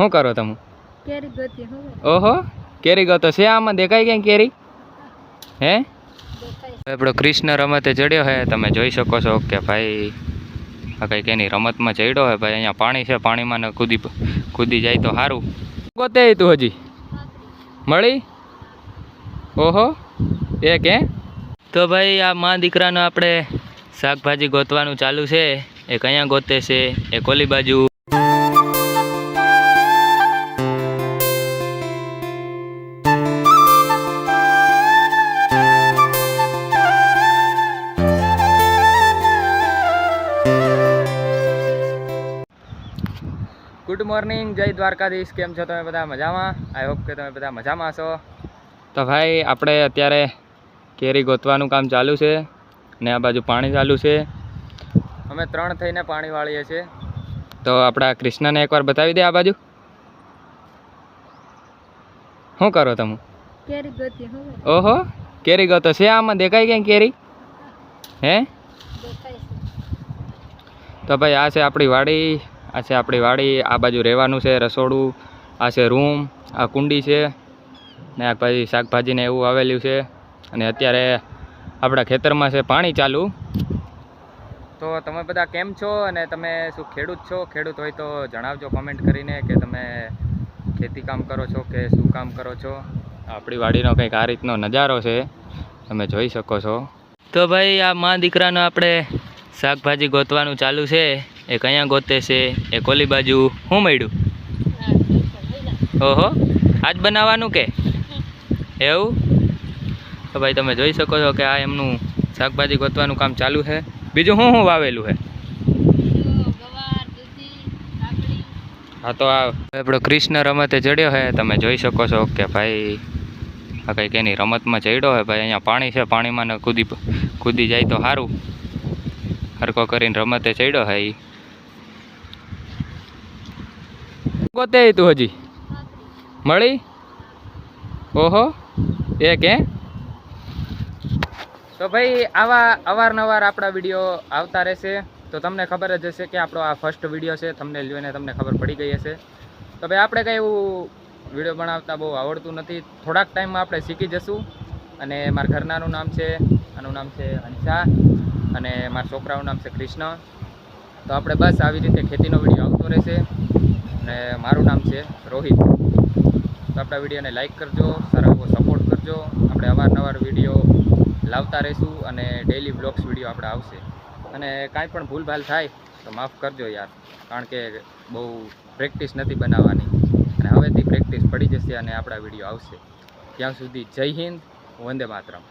શું કરો તમે? કેરી ગોતી હું. ઓહો, કેરી ગોતો છે? આમાં દેખાય ક્યાંય કેરી? હે? દેખાય. આપણો કૃષ્ણ રમતે ચડ્યો હે, તમે જોઈ શકો છો કે ભાઈ આ કંઈક એની રમતમાં ચડ્યો હે ભાઈ. અહીંયા પાણી છે, પાણીમાં ને કૂદી જાય તો સારું. ગોતે તું હજી મળી? ઓહો, એ કે તો ભાઈ આ માં દીકરાનો આપણે શાકભાજી ગોતવાનું ચાલુ છે. એક અહીંયા ગોતે છે, એક ઓલી બાજુ. ગુડ મોર્નિંગ, જય દ્વારકાધીશ. કેમ છો તમે બધા? મજામાં? આઈ હોપ કે તમે બધા મજામાં છો. તો ભાઈ આપણે અત્યારે કેરી ગોતવાનું કામ ચાલુ છે ને આ બાજુ પાણી ચાલુ છે. અમે 3 થઈને પાણી વાળીએ છીએ. તો આપણા કૃષ્ણને એકવાર બતાવી દે આ બાજુ. શું કરો તમે? કેરી ગોતી હું. ઓહો, કેરી ગોતો છે? આમાં દેખાય ક્યાંય કેરી? હે? દેખાય. તો ભાઈ આ છે આપણી વાડી. આ છે આપણી વાડી. આ બાજુ રહેવાનું છે, રસોડું. આ છે રૂમ. આ કુંડી છે ને આ ભાઈ શાકભાજીને એવું આવેલું છે. અને અત્યારે આપણા ખેતરમાં છે પાણી ચાલુ. તો તમે બધા કેમ છો અને તમે શું ખેડૂત છો? ખેડૂત હોય તો જણાવજો કોમેન્ટ કરીને કે તમે ખેતી કામ કરો છો કે શું કામ કરો છો. આપણી વાડીનો કંઈક આ રીતનો નજારો છે, તમે જોઈ શકો છો. તો ભાઈ આ માં દીકરાનો આપણે શાકભાજી ગોતવાનું ચાલુ છે. એક અહીંયા ગોતે છે, એક ઓલી બાજુ. શું મળ્યું? ઓહો, આજ બનાવવાનું કે એવું? તો ભાઈ તમે જોઈ શકો છો કે આ એમનું શાકભાજી ગોતવાનું કામ ચાલુ છે. બીજું શું શું વાવેલું છે? હા, તો આ આપણો કૃષ્ણ રમતે ચડ્યો છે. તમે જોઈ શકો છો કે ભાઈ આ કંઈક એની રમતમાં ચડ્યો છે ભાઈ. અહીંયા પાણી છે, પાણીમાં ને કૂદી જાય તો સારું. હરકો કરીને રમતે ચડ્યો છે એ. ગોતે તું હજી મળી? ઓહો, એ કે તો ભાઈ આવા અવારનવાર આપણા વિડીયો આવતા રહેશે. તો તમને ખબર જ હશે કે આપણો આ ફર્સ્ટ વિડીયો છે. થંબનેલ જોઈને તમને ખબર પડી ગઈ હશે. તો ભાઈ આપણે કંઈ એવું વિડીયો બનાવતા બહુ આવડતું નથી. થોડાક ટાઈમમાં આપણે શીખી જશું. અને મારા ઘરનાનું નામ છે, આનું નામ છે હંસા, અને મારા છોકરાનું નામ છે કૃષ્ણ. તો આપણે બસ આવી રીતે ખેતીનો વિડીયો આવતો રહેશે. અને મારું નામ છે રોહિત. તો આપણા વિડીયોને લાઈક કરજો, સારો એવો સપોર્ટ કરજો. આપણે અવારનવાર વિડીયો લાવતા રહીશું અને ડેઈલી બ્લોગ્સ વિડીયો આપણે આવશે. અને કાંઈ પણ ભૂલભાલ થાય તો માફ કરજો યાર, કારણ કે બહુ પ્રેક્ટિસ નથી બનાવવાની. અને હવેથી પ્રેક્ટિસ પડી જશે અને આપણા વિડીયો આવશે. ત્યાં સુધી જય હિન્દ, વંદે માતરમ.